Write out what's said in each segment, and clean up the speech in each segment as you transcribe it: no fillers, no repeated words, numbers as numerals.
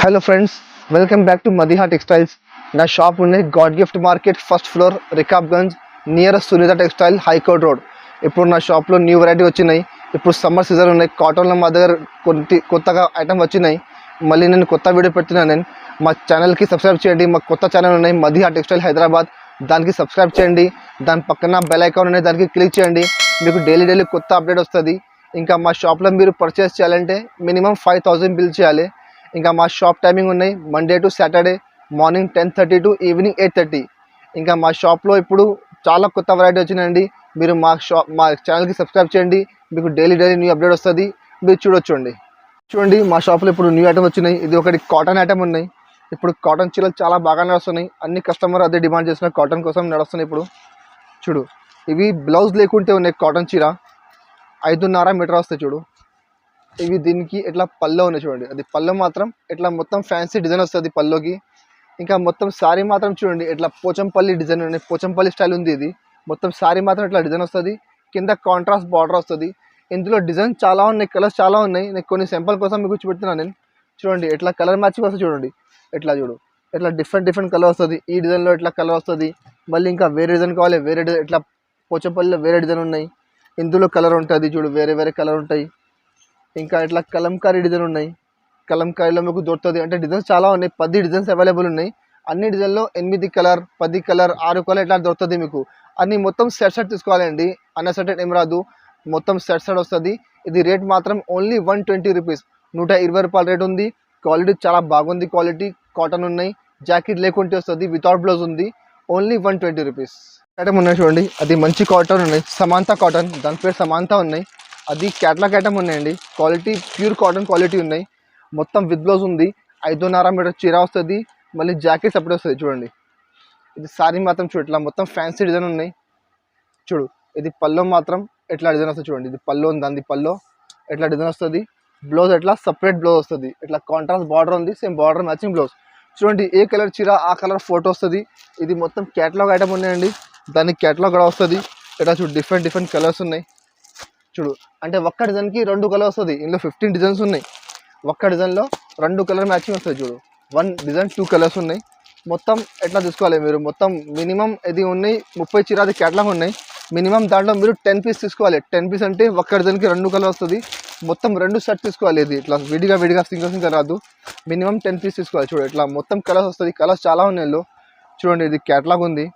Hello friends, welcome back to Madiha textiles. నా shop ఉన్నది god gift market first floor, Rikabganj, nearest Sunitha textile, high court road. ఇప్పుడు నా షాప్లో new variety వచ్చినాయి. ఇప్పుడు సమ్మర్ సీజన్ ఉన్నాయి. కాటన్లో మా దగ్గర కొత్తగా ఐటమ్ వచ్చినాయి. మళ్ళీ నేను కొత్త వీడియో పెడుతున్నాను. నేను మా ఛానల్కి సబ్స్క్రైబ్ చేయండి. మా కొత్త ఛానల్ ఉన్నాయి మదిహా టెక్స్టైల్ హైదరాబాద్, దానికి సబ్స్క్రైబ్ చేయండి. దాని పక్కన బెల్ ఐకాన్ ఉన్నాయి, దానికి క్లిక్ చేయండి. మీకు డైలీ కొత్త అప్డేట్ వస్తుంది. ఇంకా మా షాప్లో మీరు పర్చేస్ చేయాలంటే మినిమం 5,000 బిల్ చేయాలి. ఇంకా మా షాప్ టైమింగ్ ఉన్నాయి Monday to Saturday morning 10:30 to evening 8:30. ఇంకా మా షాప్లో ఇప్పుడు చాలా కొత్త వెరైటీ వచ్చినాయండి. మీరు మా ఛానల్కి సబ్స్క్రైబ్ చేయండి. మీకు డైలీ న్యూ అప్డేట్ వస్తుంది. మీరు చూడండి మా షాప్లో ఇప్పుడు న్యూ ఐటమ్ వచ్చినాయి. ఇది ఒకటి కాటన్ ఐటమ్ ఉన్నాయి. ఇప్పుడు కాటన్ చీరలు చాలా బాగా నడుస్తున్నాయి. అన్ని కస్టమర్ అదే డిమాండ్ చేసిన కాటన్ కోసం నడుస్తున్నాయి. ఇప్పుడు చూడు, ఇవి బ్లౌజ్ లేకుంటే ఉన్నాయి. కాటన్ చీర 5.5 మీటర్ వస్తాయి. చూడు, ఇవి దీనికి ఎట్లా పల్లో ఉన్నాయి. చూడండి, అది పల్లో మాత్రం ఎట్లా మొత్తం ఫ్యాన్సీ డిజైన్ వస్తుంది పల్లోకి. ఇంకా మొత్తం సారీ మాత్రం చూడండి ఎట్లా పోచంపల్లి డిజైన్ ఉన్నాయి. పోచంపల్లి స్టైల్ ఉంది. ఇది మొత్తం సారీ మాత్రం ఇట్లా డిజైన్ వస్తుంది. కింద కాంట్రాస్ట్ బార్డర్ వస్తుంది. ఇందులో డిజైన్ చాలా ఉన్నాయి, కలర్స్ చాలా ఉన్నాయి. నేను కొన్ని సింపుల్ కోసం మీకు చూపెడుతున్నాను. నేను చూడండి ఎట్లా కలర్ మ్యాచింగ్ వస్తుంది. చూడండి ఎట్లా డిఫరెంట్ కలర్ వస్తుంది. ఈ డిజైన్లో ఎట్లా కలర్ వస్తుంది. మళ్ళీ ఇంకా వేరే డిజైన్ కావాలి, వేరే డిజైన్ ఎట్లా పోచంపల్లిలో వేరే డిజైన్ ఉన్నాయి. ఇందులో కలర్ ఉంటుంది. చూడు, వేరే కలర్ ఉంటాయి. ఇంకా ఇట్లా కలంకారీ డిజైన్ ఉన్నాయి. కలంకారీలో మీకు దొరుకుతుంది. అంటే డిజైన్స్ చాలా ఉన్నాయి. 10 డిజైన్స్ అవైలబుల్ ఉన్నాయి. అన్ని డిజైన్లో 8 కలర్, 10 కలర్, 6 కలర్ ఇట్లా దొరుకుతుంది మీకు. అన్ని మొత్తం సెట్ తీసుకోవాలండి. అన్సెటెడ్ ఏం రాదు, మొత్తం సెట్ వస్తుంది. ఇది రేట్ మాత్రం ఓన్లీ 120 రూపీస్, 120 రూపాయల రేట్ ఉంది. క్వాలిటీ చాలా బాగుంది. క్వాలిటీ కాటన్ ఉన్నాయి. జాకెట్ లేకుంటే వస్తుంది, వితౌట్ బ్లౌజ్ ఉంది. Only 120 rupees. ఐటమ్ ఉన్నాయి చూడండి, అది మంచి కాటన్ ఉన్నాయి. సమాంతా కాటన్, దాని పేరు సమాంతా ఉన్నాయి. అది క్యాట్లాగ్ ఐటమ్ ఉన్నాయండి. క్వాలిటీ ప్యూర్ కాటన్ క్వాలిటీ ఉన్నాయి. మొత్తం విత్ బ్లౌజ్ ఉంది. 5.5 మీటర్ చీర వస్తుంది. మళ్ళీ జాకెట్ సపరేట్ వస్తుంది. చూడండి, ఇది సారీ మాత్రం చూడు ఇట్లా మొత్తం ఫ్యాన్సీ డిజైన్ ఉన్నాయి. చూడు, ఇది పల్లో మాత్రం ఎట్లా డిజైన్ వస్తుంది. చూడండి, ఇది పల్లో ఉంది. దాని పల్లో ఎట్లా డిజైన్ వస్తుంది. బ్లౌజ్ ఎట్లా సపరేట్ బ్లౌజ్ వస్తుంది. ఇట్లా కాంట్రాస్ట్ బార్డర్ ఉంది. Same border matching blouse. చూడండి, ఏ కలర్ చీర ఆ కలర్ ఫోటో వస్తుంది. ఇది మొత్తం క్యాటలాగ్ ఐటమ్ ఉన్నాయండి. దానికి క్యాటలాగ్ కూడా వస్తుంది. ఇట్లా చూడు, డిఫరెంట్ కలర్స్ ఉన్నాయి. చూడు, అంటే ఒక్క డిజైన్కి 2 కలర్ వస్తుంది. ఇందులో 15 డిజైన్స్ ఉన్నాయి. ఒక్క డిజైన్లో 2 కలర్ మ్యాచింగ్ వస్తుంది. చూడు, 1 డిజైన్ 2 కలర్స్ ఉన్నాయి. మొత్తం ఎట్లా తీసుకోవాలి మీరు. మొత్తం మినిమం ఇది ఉన్నాయి 30 చీర, అది క్యాటలాగ్ ఉన్నాయి. మినిమం దాంట్లో మీరు 10 పీస్ తీసుకోవాలి. 10 పీస్ అంటే ఒక్క డిజైన్కి 2 కలర్ వస్తుంది. మొత్తం 2 సెట్ తీసుకోవాలి. ఇది ఇట్లా విడిగా సింగిల్ రాదు. మినిమం 10 పీస్ తీసుకోవాలి. చూడు, ఇట్లా మొత్తం కలర్స్ వస్తుంది. కలర్స్ చాలా ఉన్నాయి. చూడండి, ఇది క్యాటలాగ్ ఉంది.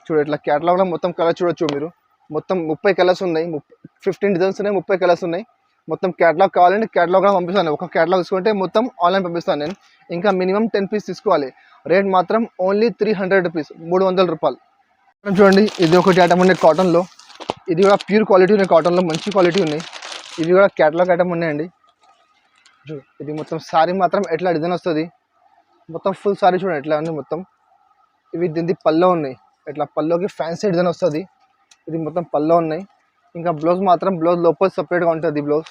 చూడు, ఇట్లా క్యాటలాగ్లో మొత్తం కలర్ చూడొచ్చు మీరు. మొత్తం 30 కలర్స్ ఉన్నాయి. 15 డిజైన్స్ ఉన్నాయి. 30 కలర్స్ ఉన్నాయి. మొత్తం క్యాటలాగ్ కావాలంటే క్యాటలాగ్ కూడా పంపిస్తాను. ఒక క్యాటలాగ్ తీసుకుంటే మొత్తం ఆన్లైన్ పంపిస్తాను నేను. ఇంకా మినిమం 10 పీస్ తీసుకోవాలి. రేట్ మాత్రం ఓన్లీ 300 రూపీస్, 300 రూపాయలు. చూడండి, ఇది ఒకటి ఐటమ్ ఉన్నాయి కాటన్లో. ఇది కూడా ప్యూర్ క్వాలిటీ ఉన్నాయి. కాటన్లో మంచి క్వాలిటీ ఉన్నాయి. ఇవి కూడా క్యాటలాగ్ ఐటమ్ ఉన్నాయండి. ఇది మొత్తం సారీ మాత్రం ఎట్లా డిజైన్ వస్తుంది. మొత్తం ఫుల్ సారీ చూడండి ఎట్లా ఉంది మొత్తం. ఇవి దీనికి పల్లో ఉన్నాయి. ఇట్లా పల్లోకి ఫ్యాన్సీ డిజైన్ వస్తుంది. ఇది మొత్తం పల్లో ఉన్నాయి. ఇంకా బ్లౌజ్ మాత్రం బ్లౌజ్ లోపల సపరేట్గా ఉంటుంది. బ్లౌజ్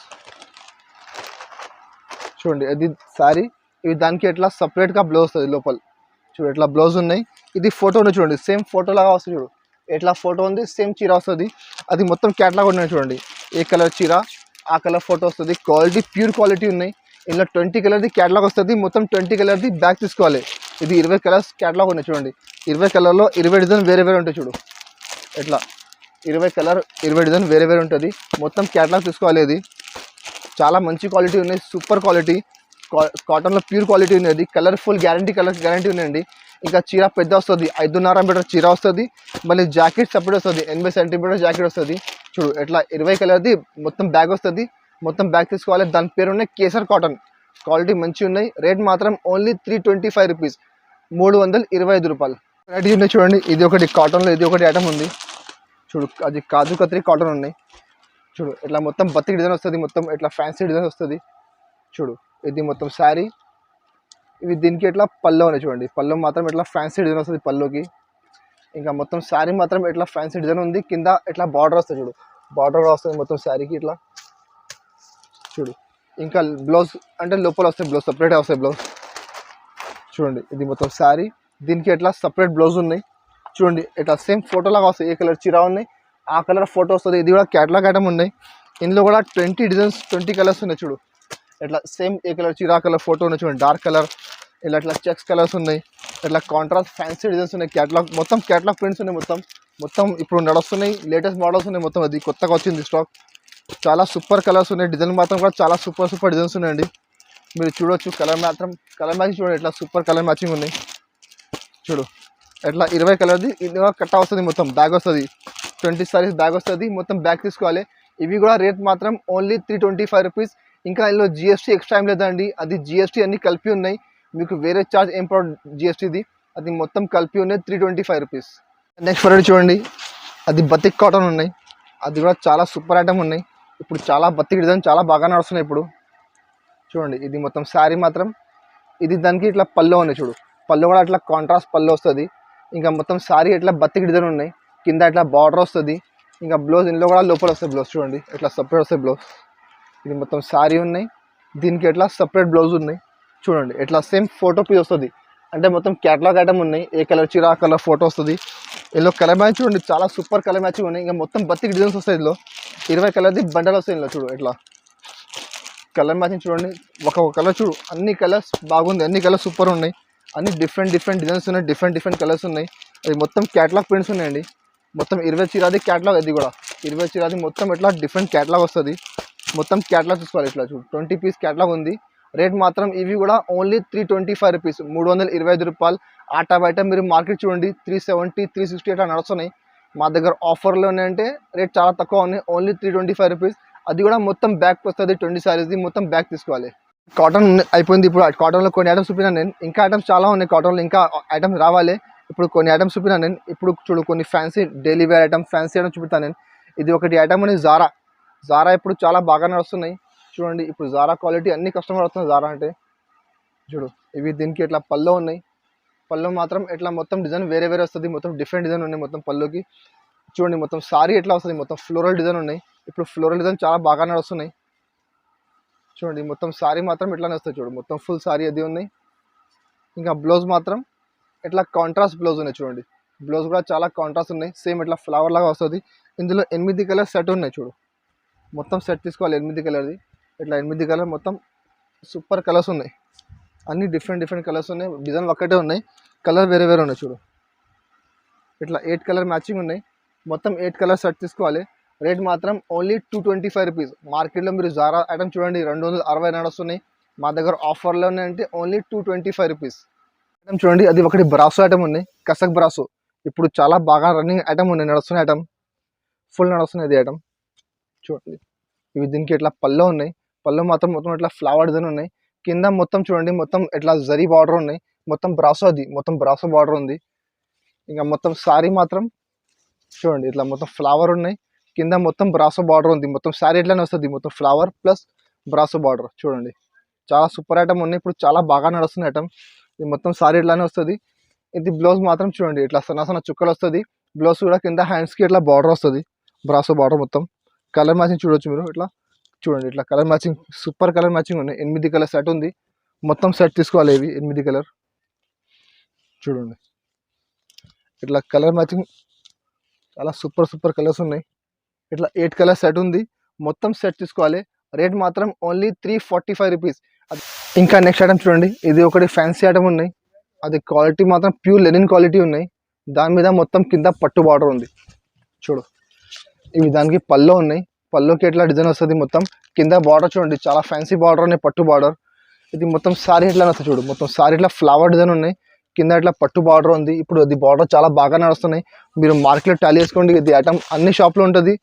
చూడండి, అది సారీ. ఇవి దానికి ఎట్లా సపరేట్గా బ్లౌజ్ వస్తుంది లోపల. చూడు, ఎట్లా బ్లౌజ్ ఉన్నాయి. ఇది ఫోటో ఉంది చూడండి, సేమ్ ఫోటో లాగా వస్తుంది. చూడు, ఎట్లా ఫోటో ఉంది, సేమ్ చీర వస్తుంది. అది మొత్తం క్యాటలాగ్ ఉన్నాయి. చూడండి, ఏ కలర్ చీర ఆ కలర్ ఫోటో వస్తుంది. క్వాలిటీ ప్యూర్ క్వాలిటీ ఉన్నాయి. ఇందులో 20 కలర్ది క్యాటలాగ్ వస్తుంది. మొత్తం 20 కలర్ది బ్యాగ్ తీసుకోవాలి. ఇది 20 కలర్స్ క్యాటలాగ్ ఉన్నాయి. చూడండి, 20 కలర్లో 20 డిజైన్ వేరే ఉంటాయి. చూడు, ఎట్లా 20 కలర్ 20 డిజైన్ వేరే ఉంటుంది. మొత్తం క్యాటలాగ్ తీసుకోవాలి. ఇది చాలా మంచి క్వాలిటీ ఉన్నాయి. సూపర్ క్వాలిటీ కాటన్లో ప్యూర్ క్వాలిటీ ఉన్నది. కలర్ఫుల్ గ్యారంటీ ఉన్నాయండి. ఇంకా చీర పెద్ద వస్తుంది. 5.5 మీటర్ చీర వస్తుంది. మళ్ళీ జాకెట్ సపరేట్ వస్తుంది. 80 సెంటీమీటర్ జాకెట్ వస్తుంది. చూడు, ఎట్లా 20 కలర్ది మొత్తం బ్యాగ్ వస్తుంది. మొత్తం బ్యాగ్ తీసుకోవాలి. దాని పేరు ఉన్నాయి కేసర్ కాటన్. క్వాలిటీ మంచిగా ఉన్నాయి. రేట్ మాత్రం ఓన్లీ 325 రూపీస్, 325 రూపాయలు. వెరైటీ ఉన్నాయి చూడండి. ఇది ఒకటి కాటన్లో ఇది ఒకటి ఐటమ్ ఉంది. చూడు అది కాజు కత్రి కాటన్ ఉన్నాయి. చూడు ఇట్లా మొత్తం బతికి డిజైన్ వస్తుంది, మొత్తం ఇట్లా ఫ్యాన్సీ డిజైన్ వస్తుంది. చూడు ఇది మొత్తం శారీ. ఇవి దీనికి ఇట్లా పళ్ళు ఉన్నాయి చూడండి, పళ్ళు మాత్రం ఇట్లా ఫ్యాన్సీ డిజైన్ వస్తుంది పళ్ళుకి. ఇంకా మొత్తం శారీ మాత్రం ఇట్లా ఫ్యాన్సీ డిజైన్ ఉంది, కింద ఇట్లా బార్డర్ వస్తుంది. చూడు బార్డర్ కూడా వస్తుంది మొత్తం శారీకి ఇట్లా. చూడు ఇంకా బ్లౌజ్ అంటే లోపల వస్తాయి, బ్లౌజ్ సపరేట్ వస్తాయి బ్లౌజ్. చూడండి ఇది మొత్తం శారీ, దీనికి ఇట్లా సపరేట్ బ్లౌజ్ ఉన్నాయి. చూడండి ఇట్లా సేమ్ ఫోటో లాగా వస్తాయి, ఏ కలర్ చీర ఉన్నాయి ఆ కలర్ ఫోటో వస్తుంది. ఇది కూడా క్యాటలాగ్ ఐటమ్ ఉన్నాయి, ఇందులో కూడా 20 డిజైన్స్ 20 కలర్స్ ఉన్నాయి. చూడు ఇట్లా సేమ్ ఏ కలర్ చీర ఆ కలర్ ఫోటో ఉన్నాయి. చూడండి డార్క్ కలర్, ఇలా ఇట్లా చెక్స్ కలర్స్ ఉన్నాయి, ఇట్లా కాంట్రాస్ట్ ఫ్యాన్సీ డిజైన్స్ ఉన్నాయి. క్యాటలాగ్ మొత్తం క్యాటలాగ్ ప్రింట్స్ ఉన్నాయి, మొత్తం ఇప్పుడు నడుస్తున్నాయి, లేటెస్ట్ మోడల్స్ ఉన్నాయి. మొత్తం అది కొత్తగా వచ్చింది స్టాక్, చాలా సూపర్ కలర్స్ ఉన్నాయి. డిజైన్ మాత్రం కూడా చాలా సూపర్ డిజైన్స్ ఉన్నాయండి. మీరు చూడొచ్చు కలర్ మ్యాచింగ్ చూడండి, ఇట్లా సూపర్ కలర్ మ్యాచింగ్ ఉన్నాయి. చూడు ఇట్లా 20 కలర్ది ఇది కట్ట వస్తుంది, మొత్తం బ్యాగ్ వస్తుంది, 20 సారీస్ బ్యాగ్ వస్తుంది, మొత్తం బ్యాగ్ తీసుకోవాలి. ఇవి కూడా రేట్ మాత్రం ఓన్లీ 325 రూపీస్. ఇంకా ఇందులో జిఎస్టీ ఎక్స్ట్రా ఏం లేదండి, అది జిఎస్టీ అన్ని కలిపి ఉన్నాయి, మీకు వేరే ఛార్జ్ ఏం పడదు జిఎస్టీది, అది మొత్తం కలిపి ఉన్నాయి 325 రూపీస్. నెక్స్ట్ వెరైటీ చూడండి, అది బతిక్ కాటన్ ఉన్నాయి, అది కూడా చాలా సూపర్ ఐటమ్ ఉన్నాయి. ఇప్పుడు చాలా బతిక్ డిజైన్ చాలా బాగా నడుస్తున్నాయి ఇప్పుడు. చూడండి ఇది మొత్తం శారీ మాత్రం ఇది దానికి ఇట్లా పళ్ళు ఉన్నాయి. చూడు పళ్ళు కూడా అట్లా కాంట్రాస్ట్ పళ్ళు వస్తుంది. ఇంకా మొత్తం శారీ ఇట్లా బతిక్ డిజైన్ ఉన్నాయి, కింద ఇట్లా బార్డర్ వస్తుంది. ఇంకా బ్లౌజ్ ఇందులో కూడా లోపల వస్తుంది బ్లౌజ్. చూడండి ఇట్లా సపరేట్ వస్తుంది బ్లౌజ్. ఇది మొత్తం శారీ ఉన్నాయి, దీనికి ఇట్లా సపరేట్ బ్లౌజ్ ఉన్నాయి. చూడండి ఇట్లా సేమ్ ఫోటో పీస్ వస్తుంది, అంటే మొత్తం క్యాటలాగ్ ఐటమ్ ఉన్నాయి, ఏ కలర్ చీర ఆ కలర్ ఫోటో వస్తుంది. ఇందులో కలర్ మ్యాచ్ చూడండి చాలా సూపర్ కలర్ మ్యాచింగ్ ఉన్నాయి. ఇంకా మొత్తం బతిక్ డిజైన్స్ వస్తాయి, ఇందులో 20 కలర్ది బండల్ వస్తాయి. ఇందులో చూడు ఇట్లా కలర్ మ్యాచింగ్ చూడండి, ఒక కలర్ చూడు, అన్ని కలర్స్ బాగుంది, అన్ని కలర్స్ సూపర్ ఉన్నాయి, అన్ని డిఫరెంట్ డిజైన్స్ ఉన్నాయి, డిఫరెంట్ కలర్స్ ఉన్నాయి. అది మొత్తం క్యాటలాగ్ ప్రింట్స్ ఉన్నాయండి, మొత్తం 20 చీరాది క్యాటలాగ్. అది కూడా 20 చీరాది మొత్తం ఇట్లా డిఫరెంట్ క్యాటలాగ్ వస్తుంది, మొత్తం క్యాటలాగ్ చూసుకోవాలి. ఇట్లా చూడు 20 పీస్ క్యాటలాగ్ ఉంది. రేట్ మాత్రం ఇవి కూడా ఓన్లీ 325 రూపీస్, 325 రూపాయలు. ఆటా బయట మీరు మార్కెట్ చూడండి 370 360 అట్లా నడుస్తున్నాయి. మా దగ్గర ఆఫర్లో ఉన్నాయంటే రేట్ చాలా తక్కువ ఉన్నాయి, ఓన్లీ 325 రూపీస్. అది కూడా మొత్తం బ్యాగ్ వస్తుంది, 20 సారీస్ది మొత్తం బ్యాగ్ తీసుకోవాలి. కాటన్ అయిపోయింది, ఇప్పుడు కాటన్లో కొన్ని ఐటమ్స్ చూపినా నేను, ఇంకా ఐటమ్స్ చాలా ఉన్నాయి కాటన్లో, ఇంకా ఐటమ్స్ రావాలి. ఇప్పుడు కొన్ని ఐటమ్స్ చూపినా నేను. ఇప్పుడు చూడు కొన్ని fancy daily wear item, fancy item చూపిస్తాను నేను. ఇది ఒకటి ఐటమ్ అనేది జారా ఇప్పుడు చాలా బాగా నడుస్తున్నాయి. చూడండి ఇప్పుడు జారా క్వాలిటీ అన్ని కస్టమర్ వస్తున్నాయి జారా అంటే. చూడు ఇవి దీనికి ఇట్లా పళ్ళు ఉన్నాయి, పళ్ళు మాత్రం ఇట్లా మొత్తం డిజైన్ వేరే వస్తుంది, మొత్తం డిఫరెంట్ డిజైన్ ఉన్నాయి మొత్తం పళ్ళుకి. చూడండి మొత్తం సారీ ఎట్లా వస్తుంది, మొత్తం ఫ్లోరల్ డిజైన్ ఉన్నాయి. ఇప్పుడు ఫ్లోరల్ డిజైన్ చాలా బాగా నడుస్తున్నాయి. చూడండి మొత్తం సారీ మాత్రం ఇట్లానే వస్తుంది. చూడు మొత్తం ఫుల్ సారీ అది ఉన్నాయి. ఇంకా బ్లౌజ్ మాత్రం ఇట్లా కాంట్రాస్ట్ బ్లౌజ్ ఉన్నాయి. చూడండి బ్లౌజ్ కూడా చాలా కాంట్రాస్ట్ ఉన్నాయి, సేమ్ ఇట్లా ఫ్లవర్ లాగా వస్తుంది. ఇందులో 8 కలర్ సెట్ ఉన్నాయి. చూడు మొత్తం సెట్ తీసుకోవాలి 8 కలర్ది, ఇట్లా 8 కలర్ మొత్తం సూపర్ కలర్స్ ఉన్నాయి, అన్ని డిఫరెంట్ కలర్స్ ఉన్నాయి. డిజైన్ ఒక్కటే ఉన్నాయి, కలర్ వేరే ఉన్నాయి. చూడు ఇట్లా 8 కలర్ మ్యాచింగ్ ఉన్నాయి, మొత్తం 8 కలర్ సెట్ తీసుకోవాలి. రేట్ మాత్రం ఓన్లీ 225 రూపీస్. మార్కెట్లో మీరు జారా ఐటమ్ చూడండి 260 నడుస్తున్నాయి, మా దగ్గర ఆఫర్లో ఉన్నాయంటే ఓన్లీ 225 రూపీస్. ఐటమ్ చూడండి అది ఒకటి బ్రాసో ఐటమ్ ఉన్నాయి, కసక్ బ్రాసో ఇప్పుడు చాలా బాగా రన్నింగ్ ఐటమ్ ఉన్నాయి, నడుస్తున్న ఐటమ్ ఫుల్ నడుస్తున్నాయి ఇది ఐటమ్. చూడండి ఇవి దీనికి ఇట్లా పళ్ళు ఉన్నాయి, పళ్ళు మాత్రం మొత్తం ఇట్లా ఫ్లవర్ డిజైన్ ఉన్నాయి. కింద మొత్తం చూడండి మొత్తం ఇట్లా జరీ బార్డర్ ఉన్నాయి, మొత్తం బ్రాసో అది మొత్తం బ్రాసో బార్డర్ ఉంది. ఇంకా మొత్తం సారీ మాత్రం చూడండి ఇట్లా మొత్తం ఫ్లవర్ ఉన్నాయి, కింద మొత్తం బ్రాసో బార్డర్ ఉంది. మొత్తం సారీ ఎట్లానే వస్తుంది, మొత్తం ఫ్లవర్ ప్లస్ బ్రాసో బార్డర్. చూడండి చాలా సూపర్ ఐటమ్ ఉన్నాయి, ఇప్పుడు చాలా బాగా నడుస్తున్న ఐటమ్. ఇది మొత్తం సారీ ఎట్లానే వస్తుంది. ఇది బ్లౌజ్ మాత్రం చూడండి ఇట్లా సన్న చుక్కలు వస్తుంది. బ్లౌజ్ కూడా కింద హ్యాండ్స్కి ఇట్లా బార్డర్ వస్తుంది, బ్రాసో బార్డర్. మొత్తం కలర్ మ్యాచింగ్ చూడొచ్చు మీరు, ఇట్లా చూడండి ఇట్లా colour matching super colour matching ఉన్నాయి. 8 కలర్ సెట్ ఉంది, మొత్తం సెట్ తీసుకోవాలి ఇవి 8 కలర్. చూడండి ఇట్లా కలర్ మ్యాచింగ్ చాలా సూపర్ కలర్స్ ఉన్నాయి. ఇట్లా 8 కలర్ సెట్ ఉంది, మొత్తం సెట్ తీసుకోవాలి. రేట్ మాత్రం ఓన్లీ 345 రూపీస్. ఇంకా నెక్స్ట్ ఐటమ్ చూడండి, ఇది ఒకటి ఫ్యాన్సీ ఐటమ్ ఉన్నాయి, అది క్వాలిటీ మాత్రం ప్యూర్ లెనిన్ క్వాలిటీ ఉన్నాయి. దాని మీద మొత్తం కింద పట్టు బార్డర్ ఉంది. చూడు ఇవి దానికి పళ్ళు ఉన్నాయి, పళ్ళుకి ఎట్లా డిజైన్ వస్తుంది, మొత్తం కింద బార్డర్ చూడండి చాలా ఫ్యాన్సీ బార్డర్ ఉన్నాయి, పట్టు బార్డర్. ఇది మొత్తం సారీ ఎట్లా వస్తుంది చూడు, మొత్తం సారీ ఇట్లా ఫ్లవర్ డిజైన్ ఉన్నాయి, కింద ఇట్లా పట్టు బార్డర్ ఉంది. ఇప్పుడు అది బార్డర్ చాలా బాగా నడుస్తున్నాయి, మీరు మార్కెట్లో టాలీ చేసుకోండి. ఇది ఐటమ్ అన్ని షాప్లో ఉంటుంది,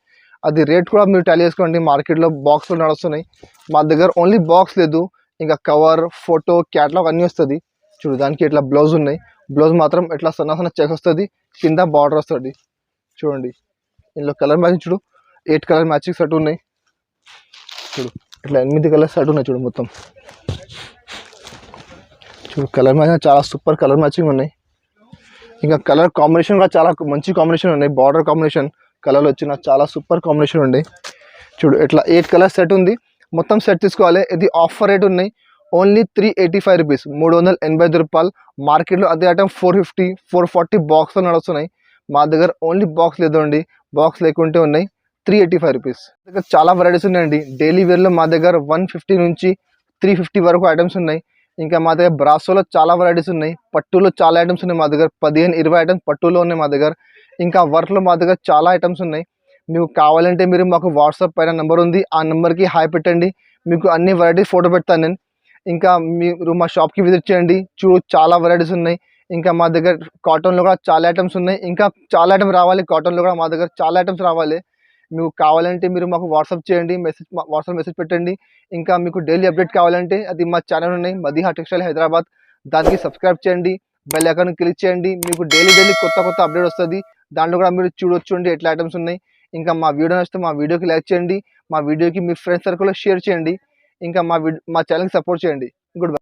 అది రేట్ కూడా మీరు టాలీ చేసుకోండి. మార్కెట్లో బాక్స్లో నడుస్తున్నాయి, మా దగ్గర ఓన్లీ బాక్స్ లేదు, ఇంకా కవర్ ఫోటో క్యాటలాగ్ అన్నీ వస్తుంది. చూడు దానికి ఇట్లా బ్లౌజ్ ఉన్నాయి, బ్లౌజ్ మాత్రం ఇట్లా సన్న చెక్స్ వస్తుంది, కింద బార్డర్ వస్తుంది. చూడండి ఇందులో కలర్ మ్యాచింగ్ చూడు 8 కలర్ మ్యాచింగ్ షర్ట్ ఉన్నాయి చూడు, ఇట్లా 8 కలర్ షర్ట్ ఉన్నాయి చూడు మొత్తం చూడు. కలర్ మ్యాచింగ్ చాలా సూపర్ కలర్ మ్యాచింగ్ ఉన్నాయి. ఇంకా కలర్ కాంబినేషన్ కూడా చాలా మంచి కాంబినేషన్ ఉన్నాయి. బార్డర్ కాంబినేషన్ కలర్లు వచ్చిన చాలా సూపర్ కాంబినేషన్ ఉన్నాయి చూడు. ఇట్లా 8 కలర్ సెట్ ఉంది. మొత్తం సెట్ తీసుకోవాలి. ఇది ఆఫర్ రేట్ ఉన్నాయి, ఓన్లీ 385 రూపీస్, 385 రూపాయలు. మార్కెట్లో అదే ఐటమ్ 450 440 బాక్స్లో నడుస్తున్నాయి. మా దగ్గర ఓన్లీ బాక్స్ లేదండి, బాక్స్ లేకుంటే ఉన్నాయి 385 రూపీస్. దగ్గర చాలా వెరైటీస్ ఉన్నాయండి. డైలీ వేర్లో మా దగ్గర 150 నుంచి 350 వరకు ఐటమ్స్ ఉన్నాయి. ఇంకా మా దగ్గర బ్రాసోలో చాలా వెరైటీస్ ఉన్నాయి. పట్టులో చాలా ఐటమ్స్ ఉన్నాయి మా దగ్గర, 15-20 ఐటమ్స్ పట్టులో ఉన్నాయి మా దగ్గర. ఇంకా వర్క్లో మా దగ్గర చాలా ఐటమ్స్ ఉన్నాయి. మీకు కావాలంటే మీరు మాకు వాట్సాప్ పైన నెంబర్ ఉంది, ఆ నెంబర్కి హాయ్ పెట్టండి, మీకు అన్ని వెరైటీస్ ఫోటో పెడతాను నేను. ఇంకా మీరు మా షాప్కి విజిట్ చేయండి, చూడు చాలా వెరైటీస్ ఉన్నాయి. ఇంకా మా దగ్గర కాటన్లో కూడా చాలా ఐటమ్స్ ఉన్నాయి. ఇంకా చాలా ఐటమ్స్ రావాలి, కాటన్లో కూడా మా దగ్గర చాలా ఐటమ్స్ రావాలి. మీకు కావాలంటే మీరు మాకు వాట్సాప్ చేయండి, వాట్సాప్ మెసేజ్ పెట్టండి. ఇంకా మీకు డైలీ అప్డేట్ కావాలంటే అది మా ఛానల్ ఉన్నాయి, మదీహా టెక్స్టైల్ హైదరాబాద్, దానికి సబ్స్క్రైబ్ చేయండి, బెల్ ఐకాన్ క్లిక్ చేయండి. మీకు డైలీ కొత్త అప్డేట్ వస్తుంది. దాంట్లో కూడా మీరు చూడొచ్చు ఎట్లా ఐటమ్స్ ఉన్నాయి. ఇంకా మా వీడియో నచ్చితే మా వీడియోకి లైక్ చేయండి, మా వీడియోకి మీ ఫ్రెండ్స్ సర్కిల్లో షేర్ చేయండి. ఇంకా మా ఛానల్కి సపోర్ట్ చేయండి. Good bye.